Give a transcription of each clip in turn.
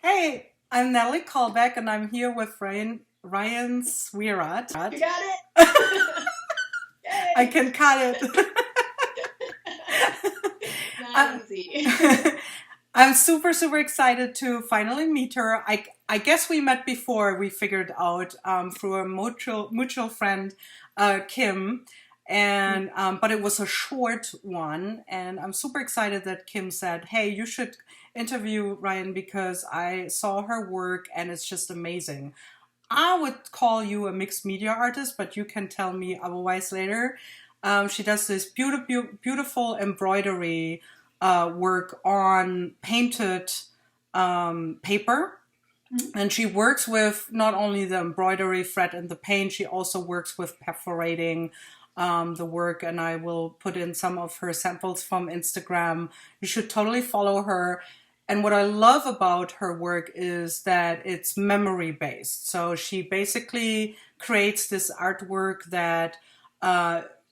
Hey, I'm Natalie Callback, and I'm here with Rhian Swierat. You got it? I Yay! can cut it. It's not I- easy. I'm super excited to finally meet her. I guess we met before. We figured out through a mutual friend, Kim, and but it was a short one. And I'm super excited that Kim said, "Hey, you should interview Ryan because I saw her work and it's just amazing." I would call you a mixed media artist, but you can tell me otherwise later. She does this beautiful embroidery work on painted paper. And she works with not only the embroidery thread and the paint, she also works with perforating the work. And I will put in some of her samples from Instagram. You should totally follow her. And what I love about her work is that it's memory based. So she basically creates this artwork that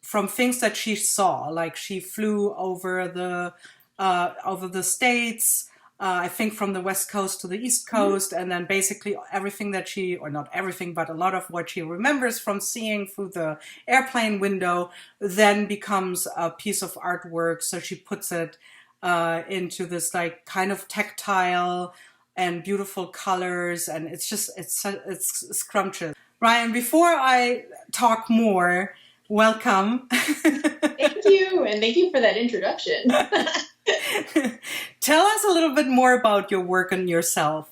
from things that she saw, like she flew over the states. I think from the West Coast to the East Coast, and then basically everything that she, or not everything, but a lot of what she remembers from seeing through the airplane window then becomes a piece of artwork. So she puts it into this like kind of tactile and beautiful colors, and it's scrumptious. Ryan, before I talk more, welcome. Thank you, and thank you for that introduction. Tell us a little bit more about your work and yourself.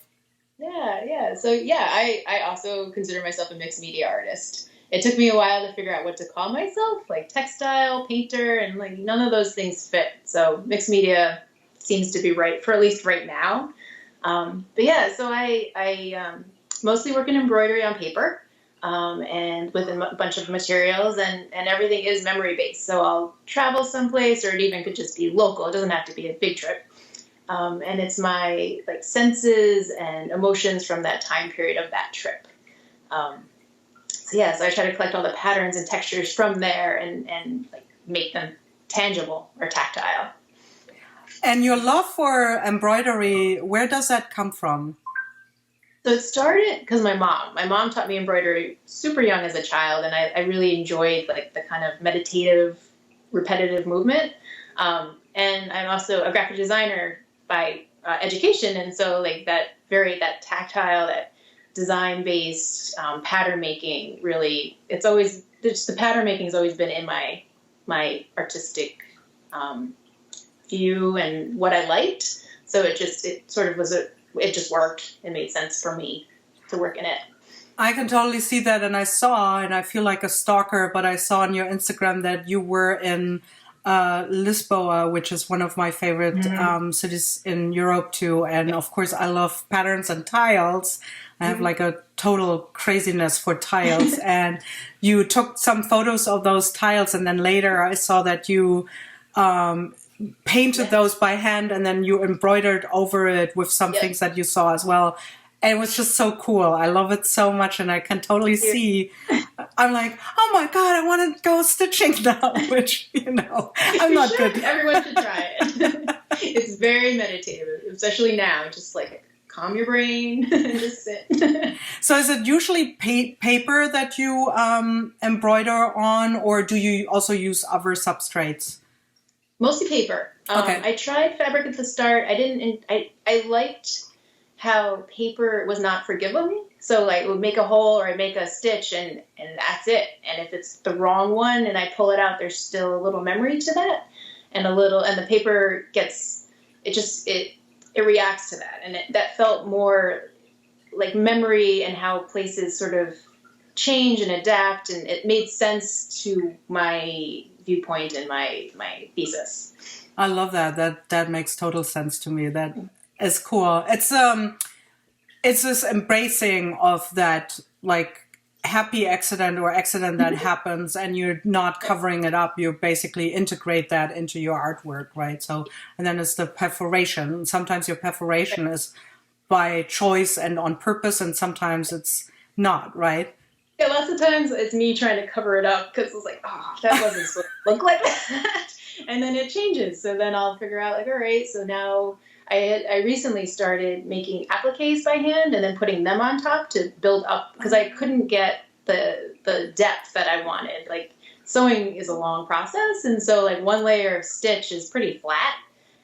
Yeah. So yeah, I also consider myself a mixed media artist. It took me a while to figure out what to call myself, like textile, painter, and like none of those things fit. So mixed media seems to be right for at least right now. But yeah, so I mostly work in embroidery on paper. And with a bunch of materials, and everything is memory based. So I'll travel someplace, or it even could just be local. It doesn't have to be a big trip. And it's my like senses and emotions from that time period of that trip. Um, so I try to collect all the patterns and textures from there and like make them tangible or tactile. And your love for embroidery, where does that come from? So it started because my mom taught me embroidery super young as a child, and I really enjoyed like the kind of meditative, repetitive movement. And I'm also a graphic designer by education, and so like that tactile, that design based pattern making. Really, it's always the pattern making has always been in my artistic um, view and what I liked. So it sort of was it just worked. It made sense for me to work in it. I can totally see that, and I feel like a stalker, but I saw on your Instagram that you were in Lisboa, which is one of my favorite cities in Europe too. And of course, I love patterns and tiles. I have like a total craziness for tiles. And you took some photos of those tiles, and then later I saw that you painted those by hand, and then you embroidered over it with some Yep. things that you saw as well. And it was just so cool. I love it so much, and I can totally see. I'm like, oh my god, I want to go stitching now, which I'm You not should. good. Everyone should try it. It's very meditative, especially now. Just like calm your brain and just sit. So, is it usually paper that you embroider on, or do you also use other substrates? Mostly paper. Okay. I tried fabric at the start. I didn't. I liked how paper was not forgiving. So like it would make a hole or I make a stitch and that's it. And if it's the wrong one and I pull it out, there's still a little memory to that, and the paper gets it reacts to that, and that felt more like memory and how places sort of change and adapt, and it made sense to my viewpoint and my thesis. I love that. That makes total sense to me. That is cool. It's this embracing of that like happy accident or accident that happens, and you're not covering it up. You basically integrate that into your artwork, right? So, and then it's the perforation. Sometimes your perforation is by choice and on purpose, and sometimes it's not, right? Yeah, lots of times it's me trying to cover it up because it's like, oh, that wasn't supposed to look like that. And then it changes. So then I'll figure out like, all right, so now I recently started making appliques by hand and then putting them on top to build up because I couldn't get the depth that I wanted. Like sewing is a long process, and so like one layer of stitch is pretty flat.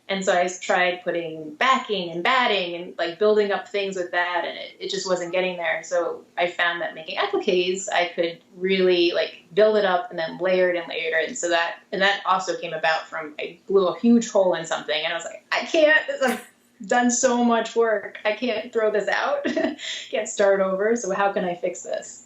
And so I tried putting backing and batting and like building up things with that, and it just wasn't getting there. So I found that making appliques, I could really like build it up and then layer it and layer it. And so that also came about from I blew a huge hole in something, and I was like, I can't. I've done so much work. I can't throw this out. Can't start over. So how can I fix this?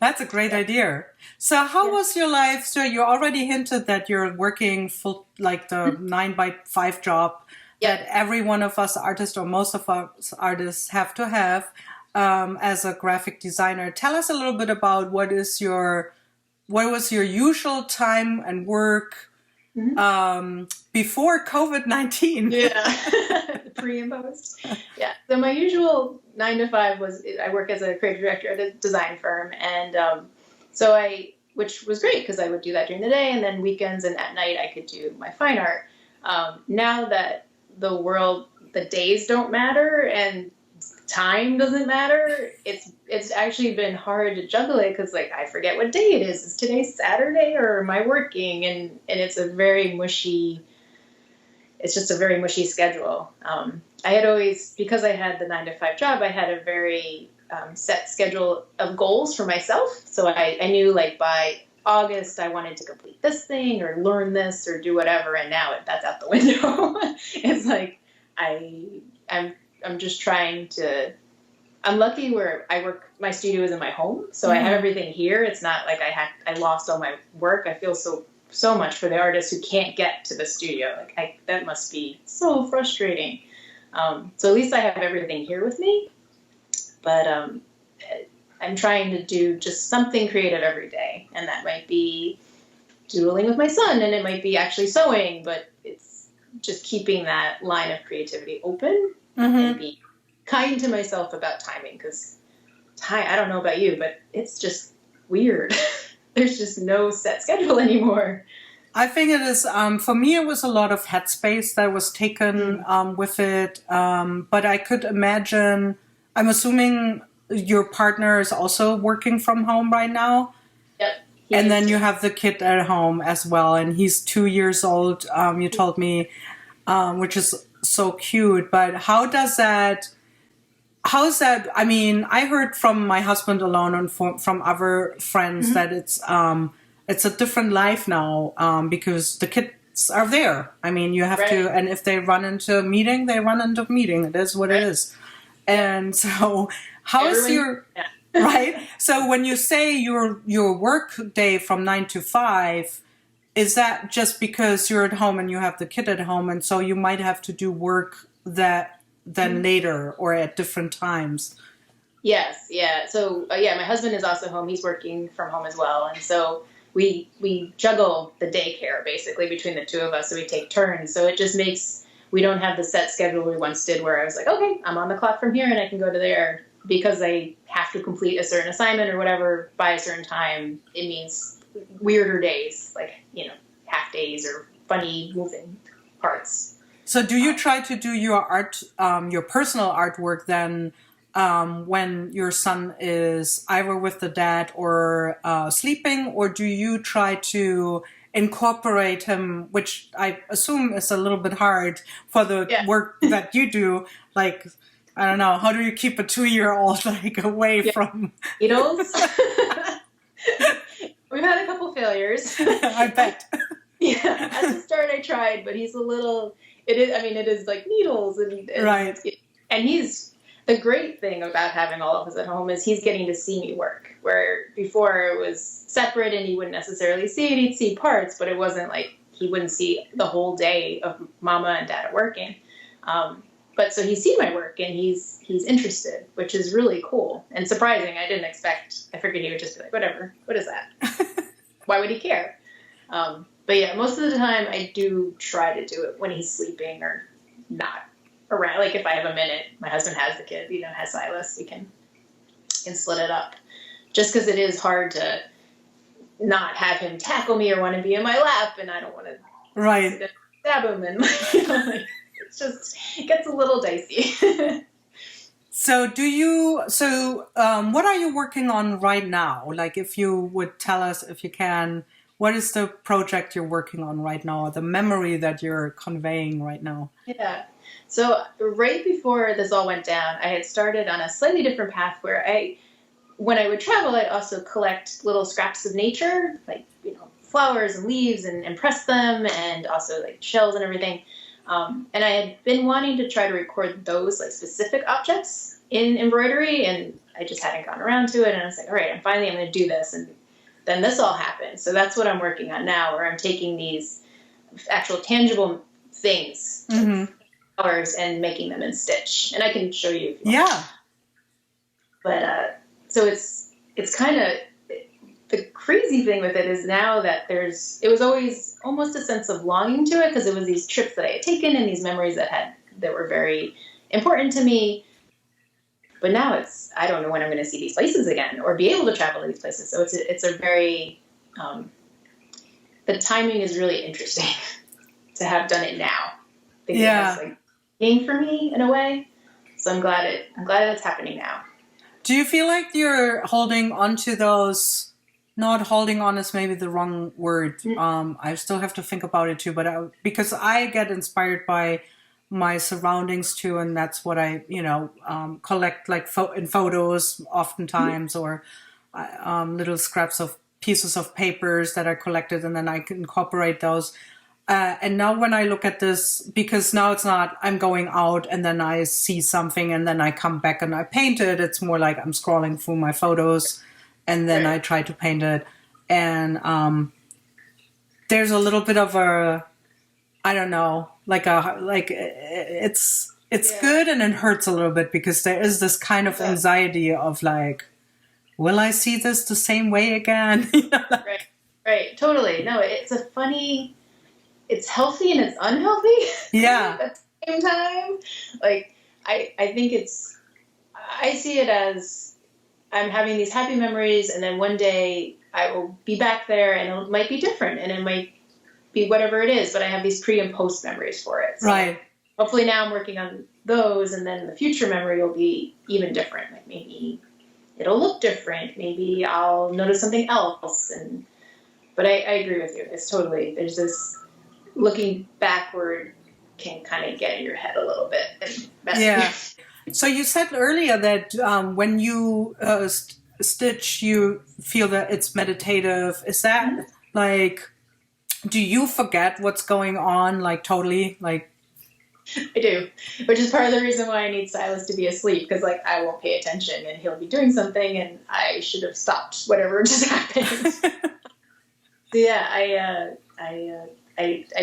That's a great idea. So how was your life? So you already hinted that you're working full, like the 9 by 5 job that every one of us artists or most of us artists have to have as a graphic designer. Tell us a little bit about what was your usual time and work before COVID-19? Yeah, pre and post. Yeah. So my usual 9 to 5 was I work as a creative director at a design firm, and which was great because I would do that during the day, and then weekends and at night I could do my fine art. Now that the days don't matter and time doesn't matter, it's actually been hard to juggle it because like I forget what day it is. Is today Saturday or am I working? And it's a very mushy. It's just a very mushy schedule. I had always, because I had the 9 to 5 job, I had a very set schedule of goals for myself. So I knew like by August I wanted to complete this thing or learn this or do whatever. And now that's out the window. It's like I'm just trying to. I'm lucky where I work. My studio is in my home, so I have everything here. It's not like I lost all my work. I feel so much for the artists who can't get to the studio. Like that must be so frustrating. So at least I have everything here with me. But I'm trying to do just something creative every day, and that might be doodling with my son, and it might be actually sewing. But it's just keeping that line of creativity open and be kind to myself about timing because I don't know about you, but it's just weird. There's just no set schedule anymore. I think it is, for me, it was a lot of headspace that was taken with it. But I could imagine, I'm assuming your partner is also working from home right now. Yep. And then you have the kid at home as well. And he's 2 years old, you told me, which is so cute. But how's that? I mean, I heard from my husband alone and from other friends that it's a different life now because the kids are there. I mean, you have to, and if they run into a meeting, they run into a meeting. It is what it is. And so how's your, right? So when you say your work day from 9 to 5, is that just because you're at home and you have the kid at home and so you might have to do work then later or at different times? Yes, yeah. So my husband is also home. He's working from home as well, and so we juggle the daycare basically between the two of us. So we take turns. So it just makes we don't have the set schedule we once did, where I was like, okay, I'm on the clock from here and I can go to there because I have to complete a certain assignment or whatever by a certain time. It means weirder days, like half days or funny moving parts. So do you try to do your art, your personal artwork then when your son is either with the dad or sleeping, or do you try to incorporate him, which I assume is a little bit hard for the work that you do? Like, I don't know, how do you keep a 2-year-old like away from needles? We've had a couple failures. I bet. Yeah, at the start I tried, but he's a little. It is like needles and right. And he's the great thing about having all of us at home is he's getting to see me work. Where before it was separate and he wouldn't necessarily see it. He'd see parts, but it wasn't like he wouldn't see the whole day of mama and dad working. But so he's seen my work and he's interested, which is really cool and surprising. I didn't expect. I figured he would just be like, whatever. What is that? Why would he care? But yeah, most of the time I do try to do it when he's sleeping or not around. Like if I have a minute, my husband has the kid, has Silas, we can split it up. Just because it is hard to not have him tackle me or want to be in my lap, and I don't want to stab him, and it gets a little dicey. So what are you working on right now? Like, if you would tell us, if you can, what is the project you're working on right now, or the memory that you're conveying right now? Yeah. So right before this all went down, I had started on a slightly different path where when I would travel, I'd also collect little scraps of nature, like, flowers and leaves, and press them, and also like shells and everything. And I had been wanting to try to record those like specific objects in embroidery, and I just hadn't gotten around to it. And I was like, all right, I'm going to do this. And then this all happened. So that's what I'm working on now, where I'm taking these actual tangible things, flowers, and making them in stitch. And I can show you if you want. Yeah. But so it's kind of, the crazy thing with it is now that it was always almost a sense of longing to it, because it was these trips that I had taken and these memories that were very important to me. But now I don't know when I'm going to see these places again or be able to travel to these places. So it's a very, the timing is really interesting to have done it now. I think it's like being for me in a way. So I'm glad it's happening now. Do you feel like you're holding on to those? Not holding on is maybe the wrong word. I still have to think about it too, but because I get inspired by my surroundings too, and that's what I, collect, like in photos oftentimes, or little scraps of pieces of papers that are collected, and then I can incorporate those. And now when I look at this, because now it's not I'm going out and then I see something and then I come back and I paint it. It's more like I'm scrolling through my photos and then I try to paint it. And there's a little bit of a, I don't know, it's good and it hurts a little bit, because there is this kind of anxiety of like, will I see this the same way again? Right. Totally. No, it's healthy and it's unhealthy. Yeah. At the same time. Like, I think I see it as I'm having these happy memories, and then one day I will be back there and it might be different, and it might be whatever it is, but I have these pre and post memories for it. So right. Hopefully now I'm working on those, and then the future memory will be even different. Like, maybe it'll look different. Maybe I'll notice something else. But I agree with you. It's totally, there's this looking backward can kind of get in your head a little bit and mess with you. So you said earlier that when you stitch, you feel that it's meditative. Is that like, do you forget what's going on, like totally? Like, I do, which is part of the reason why I need Silas to be asleep, because like I won't pay attention and he'll be doing something and I should have stopped whatever just happened. So yeah, I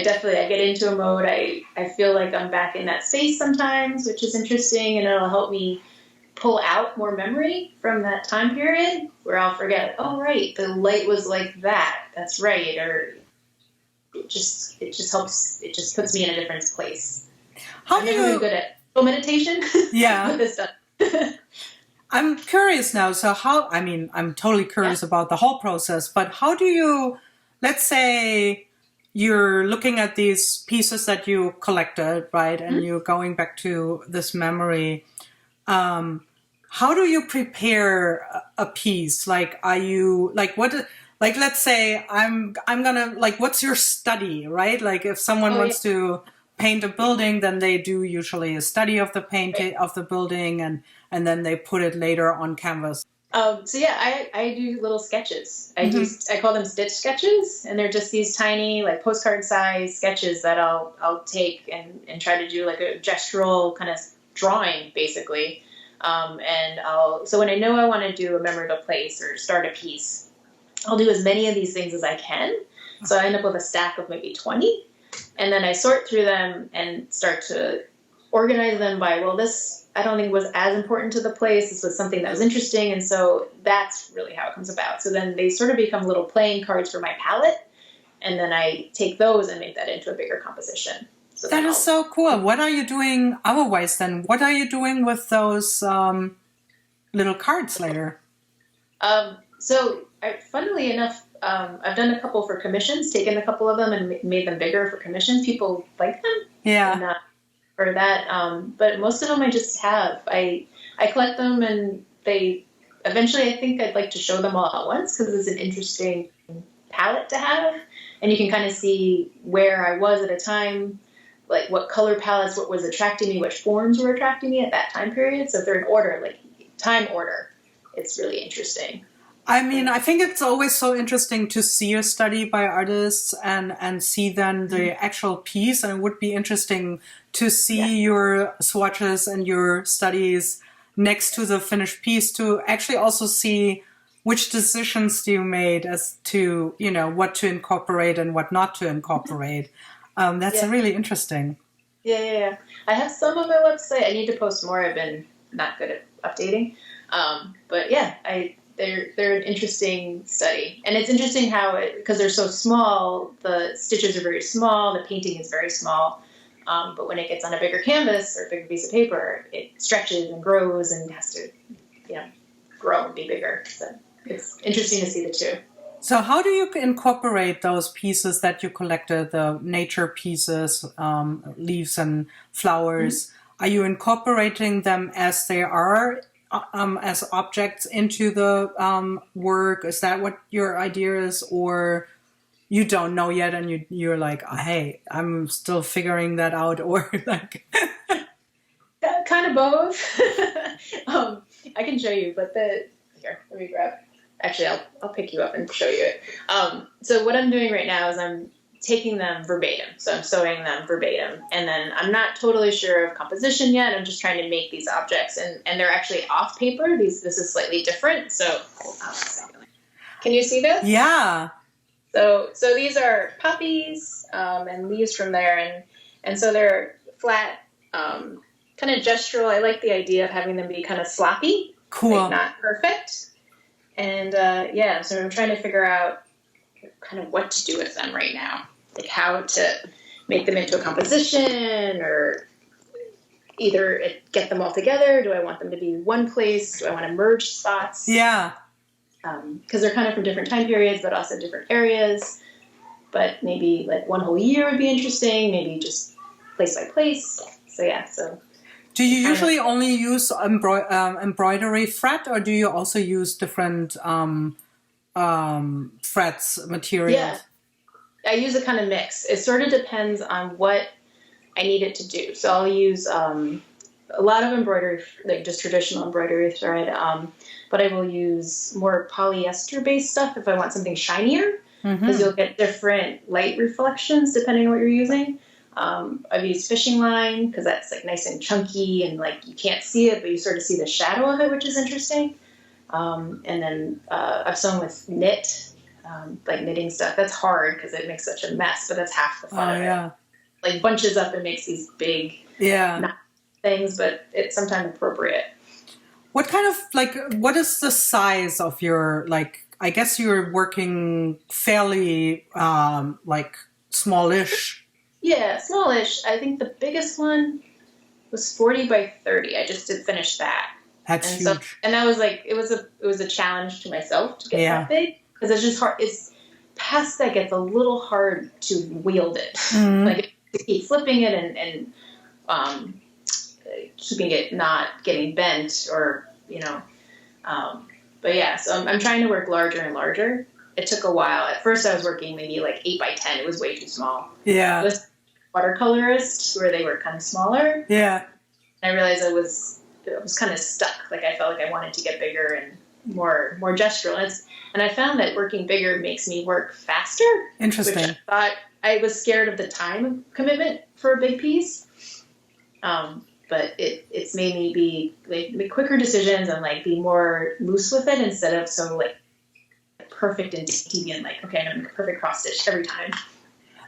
definitely, I get into a mode. I feel like I'm back in that space sometimes, which is interesting, and it'll help me pull out more memory from that time period where I'll forget, oh right, the light was like that. That's right. Or it just helps. It just puts me in a different place. I'm really good at meditation. Yeah. With this stuff. I'm curious now. So I'm totally curious about the whole process, but how do you, let's say you're looking at these pieces that you collected, right? And you're going back to this memory. How do you prepare a piece? Like, are you like, like, let's say I'm gonna, like, what's your study, right? Like, if someone wants to paint a building, then they do usually a study of the painting of the building, and then they put it later on canvas. So yeah, I do little sketches. I call them stitch sketches, and they're just these tiny, like, postcard size sketches that I'll take and try to do like a gestural kind of drawing, basically. So when I know I want to do a memorable place or start a piece, I'll do as many of these things as I can. So I end up with a stack of maybe 20, and then I sort through them and start to organize them by, well, this I don't think was as important to the place. This was something that was interesting. And so that's really how it comes about. So then they sort of become little playing cards for my palette. And then I take those and make that into a bigger composition. So that is so cool. What are you doing otherwise then? What are you doing with those little cards later? Funnily enough, I've done a couple for commissions, taken a couple of them and made them bigger for commissions. People like them. Yeah. And, for that. But most of them I just have. I collect them, and they eventually I think I'd like to show them all at once because it's an interesting palette to have, and you can kind of see where I was at a time, like what color palettes, what was attracting me, which forms were attracting me at that time period. So if they're in order, like time order, it's really interesting. I mean, I think it's always so interesting to see a study by artists and see then the actual piece. And it would be interesting to see your swatches and your studies next to the finished piece to actually also see which decisions you made as to, you know, what to incorporate and what not to incorporate. That's really interesting. Yeah. I have some on my website. I need to post more. I've been not good at updating. But yeah, they're an interesting study, and it's interesting how because they're so small, the stitches are very small, the painting is very small, but when it gets on a bigger canvas or a bigger piece of paper, it stretches and grows and has to, grow and be bigger. So it's interesting to see the two. So how do you incorporate those pieces that you collected, the nature pieces, leaves and flowers? Mm-hmm. Are you incorporating them as they are? As objects into the work? Is that what your idea is, or you don't know yet and you're like, hey, I'm still figuring that out, or like kind of both. I can show you, but here, let me grab. Actually, I'll pick you up and show you it. So what I'm doing right now is I'm taking them verbatim. So I'm sewing them verbatim. And then I'm not totally sure of composition yet. I'm just trying to make these objects. And they're actually off paper. This is slightly different. So hold on a second. Can you see this? Yeah. So these are poppies and leaves from there. And so they're flat, kind of gestural. I like the idea of having them be kind of sloppy. Cool. Like not perfect. And so I'm trying to figure out kind of what to do with them right now, like how to make them into a composition, or either get them all together. Do I want them to be one place? Do I want to merge spots? Yeah. Because they're kind of from different time periods, but also different areas. But maybe like one whole year would be interesting, maybe just place by place. So do you usually only use embroidery fret, or do you also use different frets, materials? Yeah, I use a kind of mix. It sort of depends on what I need it to do. So I'll use a lot of embroidery, like just traditional embroidery thread, but I will use more polyester-based stuff if I want something shinier, because you'll get different light reflections depending on what you're using. I've used fishing line because that's like nice and chunky and like you can't see it, but you sort of see the shadow of it, which is interesting. And then I've sewn with knit, like knitting stuff. That's hard because it makes such a mess, but that's half the fun of it. Like bunches up and makes these big things, but it's sometimes appropriate. What is the size of your, like, I guess you're working fairly like smallish. Yeah, smallish. I think the biggest one was 40 by 30. I just did finish that. That's huge. So, and that was like, it was a challenge to myself to get that big, because it's just hard. It's past that gets a little hard to wield it. Like to keep flipping it and keeping it not getting bent or, but yeah, so I'm trying to work larger and larger. It took a while. At first I was working maybe like 8 by 10. It was way too small. Yeah. I was watercolorist where they were kind of smaller. Yeah. And I realized I was kind of stuck. Like I felt like I wanted to get bigger and more gestural. And I found that working bigger makes me work faster. Interesting. Which I thought I was scared of the time commitment for a big piece. But it's made me be like make quicker decisions and like be more loose with it instead of so like perfect and dainty and like, okay, I'm gonna make a perfect cross stitch every time.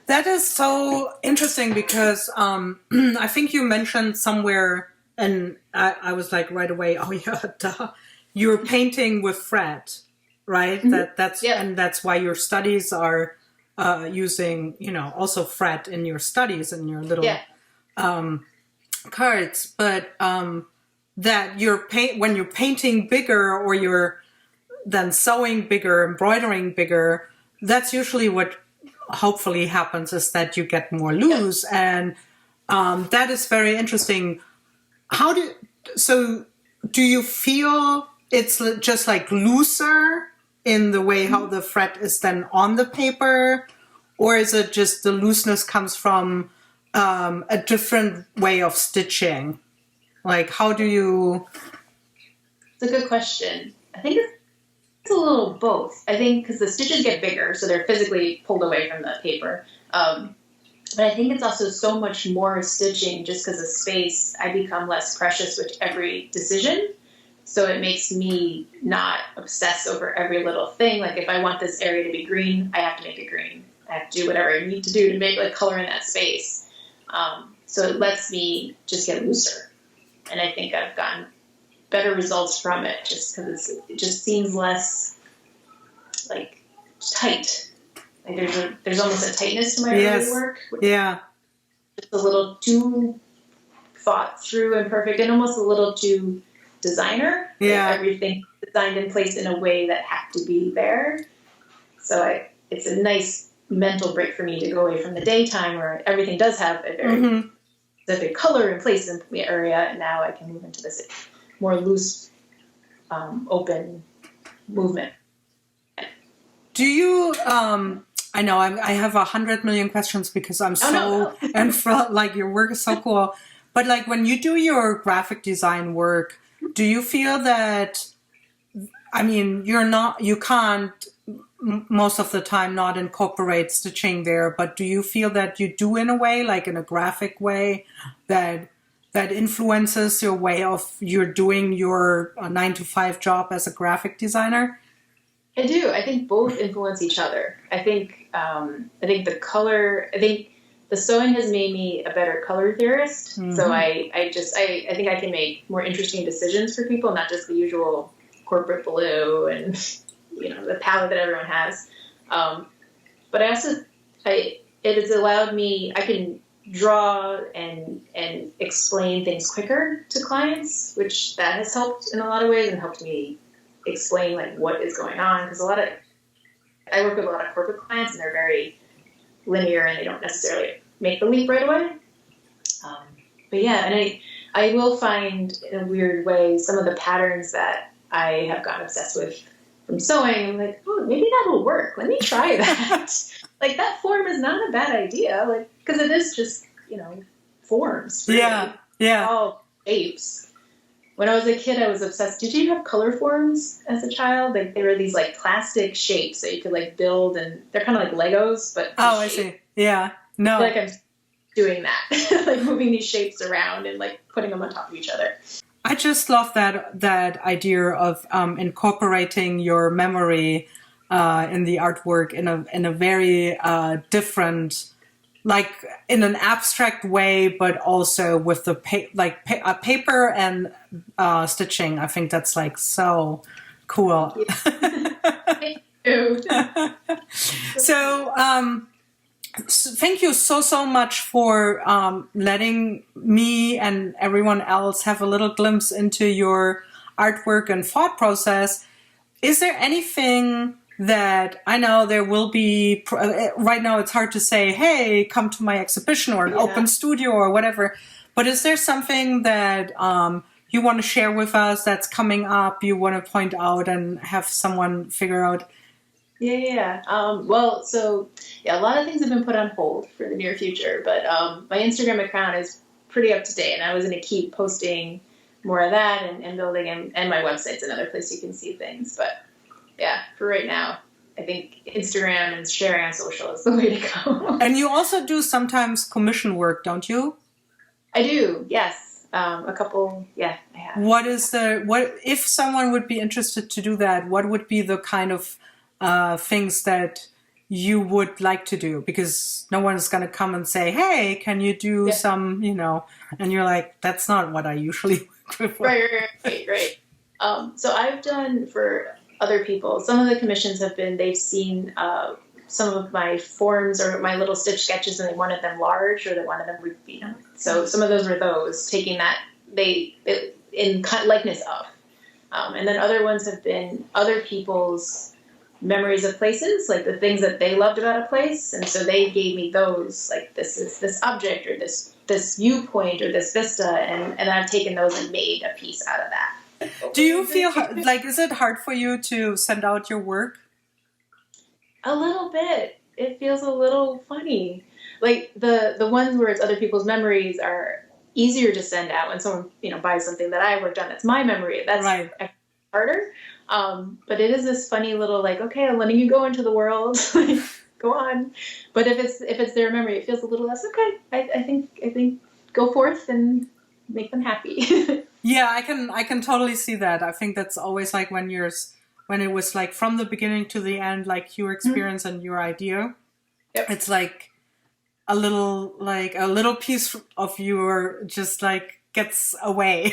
That is so interesting because I think you mentioned somewhere, and I was like right away, oh yeah, duh. You're painting with fret, right? And that's why your studies are using, also fret in your studies and your little cards. But that when you're painting bigger or you're then sewing bigger, embroidering bigger, that's usually what hopefully happens, is that you get more loose and That is very interesting. So do you feel it's just like looser in the way how the fret is then on the paper, or is it just the looseness comes from a different way of stitching? Like, how do you? It's a good question. I think it's a little both. I think because the stitches get bigger, so they're physically pulled away from the paper. But I think it's also so much more stitching just because of space. I become less precious with every decision. So it makes me not obsess over every little thing. Like if I want this area to be green, I have to make it green. I have to do whatever I need to do to make like color in that space. So it lets me just get looser. And I think I've gotten better results from it just because it just seems less like tight. Like there's almost a tightness to my early work. Yeah. It's a little too thought through and perfect, and almost a little too designer. Yeah. Like everything designed and placed in a way that had to be there. So it's a nice mental break for me to go away from the daytime where everything does have a very specific color and place in the area, and now I can move into this more loose, open movement. Do you? I know I have 100 million questions because I'm so and like your work is so cool. But like when you do your graphic design work, do you feel that? I mean, you can't most of the time not incorporate stitching there, but do you feel that you do in a way, like in a graphic way, that influences your way of you're doing your 9-to-5 job as a graphic designer? I do. I think both influence each other. I think the color. I think the sewing has made me a better color theorist. So I think I can make more interesting decisions for people, not just the usual corporate blue and the palette that everyone has. But it has allowed me. I can draw and explain things quicker to clients, which that has helped in a lot of ways and helped me explain like what is going on, because I work with a lot of corporate clients and they're very linear and they don't necessarily make the leap right away. But yeah, and I will find in a weird way some of the patterns that I have gotten obsessed with from sewing. I'm like, oh, maybe that'll work. Let me try that. Like that form is not a bad idea, like because it is just forms. Really. Yeah. All shapes. When I was a kid, I was obsessed. Did you have color forms as a child? Like they were these like plastic shapes that you could like build, and they're kind of like Legos, but I see. Yeah, no. I feel like I'm doing that, like moving these shapes around and like putting them on top of each other. I just love that idea of incorporating your memory in the artwork in a very different. Like in an abstract way, but also with the paper and stitching. I think that's like so cool. Thank you. So thank you so much for letting me and everyone else have a little glimpse into your artwork and thought process. Is there anything that I know there will be, right now it's hard to say, hey, come to my exhibition or an open studio or whatever, but is there something that you want to share with us that's coming up, you want to point out and have someone figure out? Yeah. Well, so a lot of things have been put on hold for the near future, but my Instagram account is pretty up to date, and I was going to keep posting more of that and building, and my website's another place you can see things, but yeah, for right now, I think Instagram and sharing on social is the way to go. And you also do sometimes commission work, don't you? I do, yes. A couple, I have. What if someone would be interested to do that, what would be the kind of things that you would like to do? Because no one is going to come and say, hey, can you do some, and you're like, that's not what I usually work with. Right. So I've done for other people, some of the commissions have been, they've seen some of my forms or my little stitch sketches and they wanted them large or they wanted them, so some of those were taking that, in likeness of. And then other ones have been other people's memories of places, like the things that they loved about a place, and so they gave me those, like this is this object or this viewpoint or this vista, and I've taken those and made a piece out of that. Do you feel like, is it hard for you to send out your work? A little bit. It feels a little funny. Like the ones where it's other people's memories are easier to send out when someone, buys something that I worked on. That's my memory. That's right. Harder. But it is this funny little like, okay, I'm letting you go into the world. Go on. But if it's their memory, it feels a little less okay. I think go forth and make them happy. Yeah, I can totally see that. I think that's always like when it was like from the beginning to the end, like your experience and your idea. Yep. It's like a little piece of your just like gets away,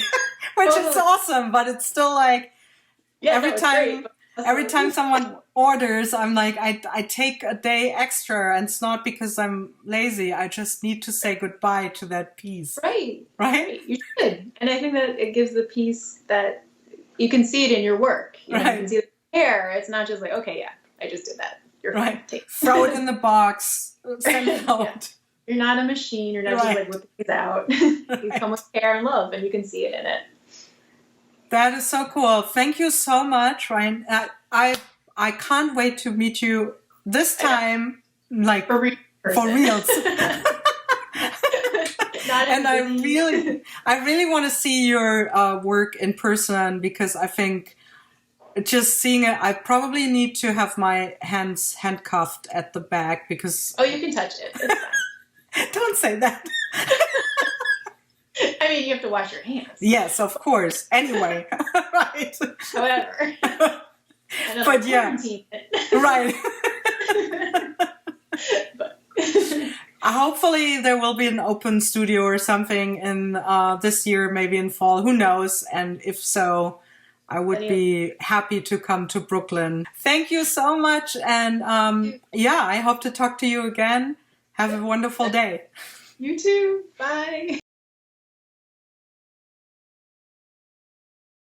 which is awesome. But it's still like every time someone orders, I'm like, I take a day extra, and it's not because I'm lazy. I just need to say goodbye to that piece. Right. You should. And I think that it gives the piece that you can see it in your work. You can see the care. It's not just like, okay, yeah, I just did that. You're fine. Throw it in the box, send it out. Yeah. You're not a machine. You're not just like whipping things out. You come with care and love, and you can see it in it. That is so cool. Thank you so much, Rhian. I can't wait to meet you this time, like for reals. And I really want to see your work in person, because I think just seeing it, I probably need to have my hands handcuffed at the back because. Oh, you can touch it. It's fine. Don't say that. I mean, you have to wash your hands. Yes, of course. Anyway, right. However. But yeah, right. But. Hopefully there will be an open studio or something in this year, maybe in fall. Who knows? And if so, I would be happy to come to Brooklyn. Thank you so much. And I hope to talk to you again. Have a wonderful day. You too. Bye.